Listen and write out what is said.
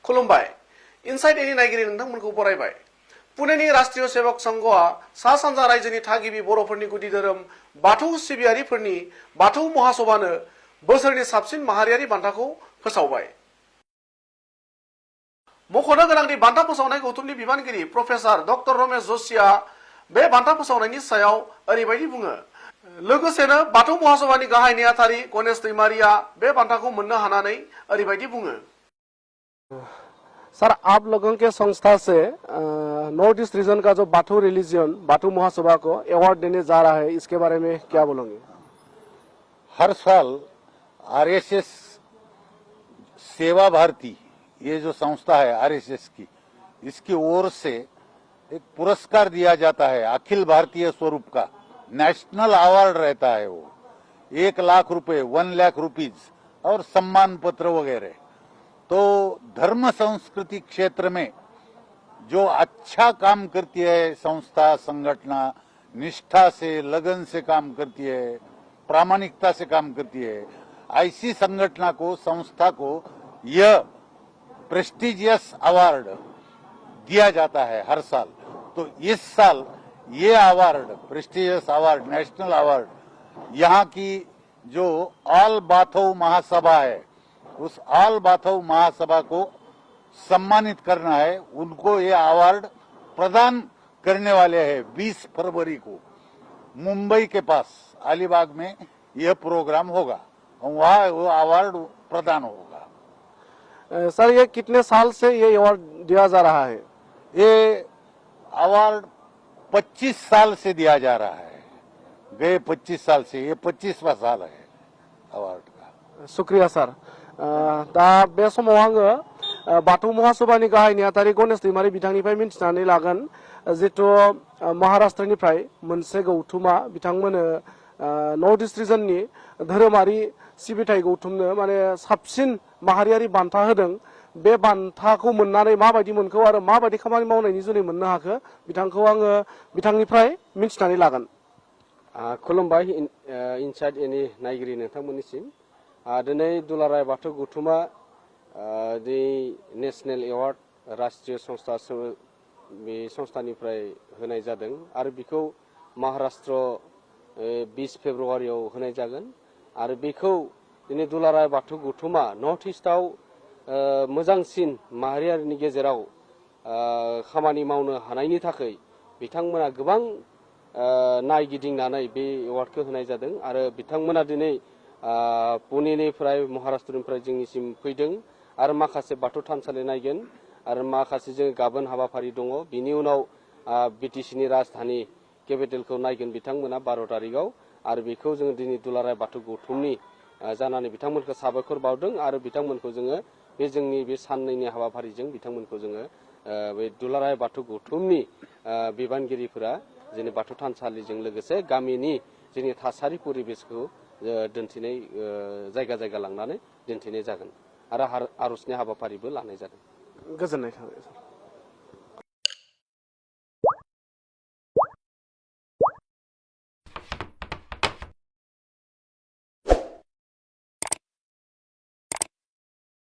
खुलुमबाय इनसाइड एनि नायगिरि नोंथांमोनखौ बरायबाय पुनेनि राष्ट्रीय सेवक संघआ सा सानजा रायजोनि थागिबि बर'फोरनि गुदि धोरोम बाथौ सिबियारिफोरनि बाथौ महासभानो बोसोरनि साबसिन माहारियारि बान्थाखौ फोसावबाय। मख'नो गोनांदि बान्था फोसावनाय गौथुमनि बिबानगिरि प्रफेसर डक्टर रमेश जोशिया बे बान्था फोसावनायनि सायाव ओरैबायदि बुङो। लोगोसेनो बाथौ महासभानि गाहाय नेहाथारि गणेश दैमारिया बे बान्थाखौ मोननो हानानै ओरैबायदि बुङो। सर, आप लोगों के संस्था से नॉर्थ ईस्ट रीजन का जो बाथौ रिलीजियन बाथौ महासभा को अवार्ड देने जा रहा है, इसके बारे में क्या बोलोगे? हर साल आरएसएस सेवा भारती ये जो संस्था है आरएसएस की, इसकी ओर से एक पुरस्कार दिया जाता है अखिल भारतीय स्वरूप का, नेशनल अवार्ड रहता है। वो 1 लाख रुपए 1 लाख रुपीज और सम्मान पत्र वगैरह। तो धर्म संस्कृति क्षेत्र में जो अच्छा काम करती है संस्था संगठना, निष्ठा से लगन से काम करती है, प्रामाणिकता से काम करती है, ऐसी संगठना को संस्था को यह प्रेस्टिजियस अवार्ड दिया जाता है हर साल। तो इस साल ये award prestigious award national award यहाँ की जो ऑल बाथौ महासभा है उस ऑल बाथौ महासभा को सम्मानित करना है। उनको ये अवार्ड प्रदान करने वाले हैं 20 फरवरी को मुंबई के पास अलीबाग में यह प्रोग्राम होगा और वहाँ वो अवार्ड प्रदान होगा। सर, ये कितने साल से ये अवार्ड दिया जा रहा है? ये अवार्ड 25 साल से दिया जा रहा है। गए 25 साल से ये 25वां साल है अवार्ड का। शुक्रिया सर। दा बे समाव आङो बाथौ महासभानि गाहाय नेहाथारि गणेश दैमारि बिथांनिफ्राय मिन्थिनानै लागोन जितु महाराष्ट्रनिफ्राय मोनसे गौथुमा बिथांमोननो नर्थ ईस्ट रिजननि धोरोमारि सिबिथाय गौथुमनो माने साबसिन माहारियारि बान्था होदों। बे बान्थाखौ मोननानै माबायदि मोनखो आरो माबायदि खामानि मावनायनि जुनै मोननो हाखो बिथांखौ आङो बिथांनिफ्राय मिन्थिनानै लागोन। खुलुमबाय इनसाइड एनि नायगिरि नोंथांमोननिसिम। दिनै दुलाराय बाथौ गौथुमा दि नेशनेल एवार्ड राष्ट्रीय संस्था बे संस्थानिफ्राय होनाय जादों आरो बेखौ महाराष्ट्र 20 फेब्रुवारियाव होनाय जागोन आरो बेखौ दिनै दुलाराय बाथौ गौथुमा नर्थ ईस्टआव मोजांसिन माहारियारिनि गेजेराव खामानि मावनो हानायनि थाखाय बिथांमोना गोबां नायगिदिंनानै बे एवार्डखौ होनाय जादों आरो बिथांमोना दिनै पुनेनिफ्राय महाराष्ट्रनिफ्राय जोंनिसिम फैदों आरो माखासे बाथौ थानसालि नायगोन आरो माखासे जों गाबोन हाबाफारि दङ। बिनि उनाव बिटिसिनि राजधानी केपिटेलखौ नायगोन बिथांमोना 12 तारिखआव आरो बेखौ जोङो दिनै दुलाराय बाथौ गौथुमनि जानानै बिथांमोनखौ साबायखर बावदों आरो बिथांमोनखौ जोङो बे जोंनि बे साननैनि हाबाफारिजों बिथांमोनखौ जोङो बे दुलाराय बाथौ गौथुमनि बिबानगिरिफोरा जोंनि बाथौ थानसालिजों लोगोसे गामिनि जोंनि थासारि परिबेसखौ दिन्थिनाय जायगा जायगा लांनानै दिन्थिनाय जागोन आरो आर'जनि हाबाफारिबो लानाय जादों। गोजोननाय थाबाय।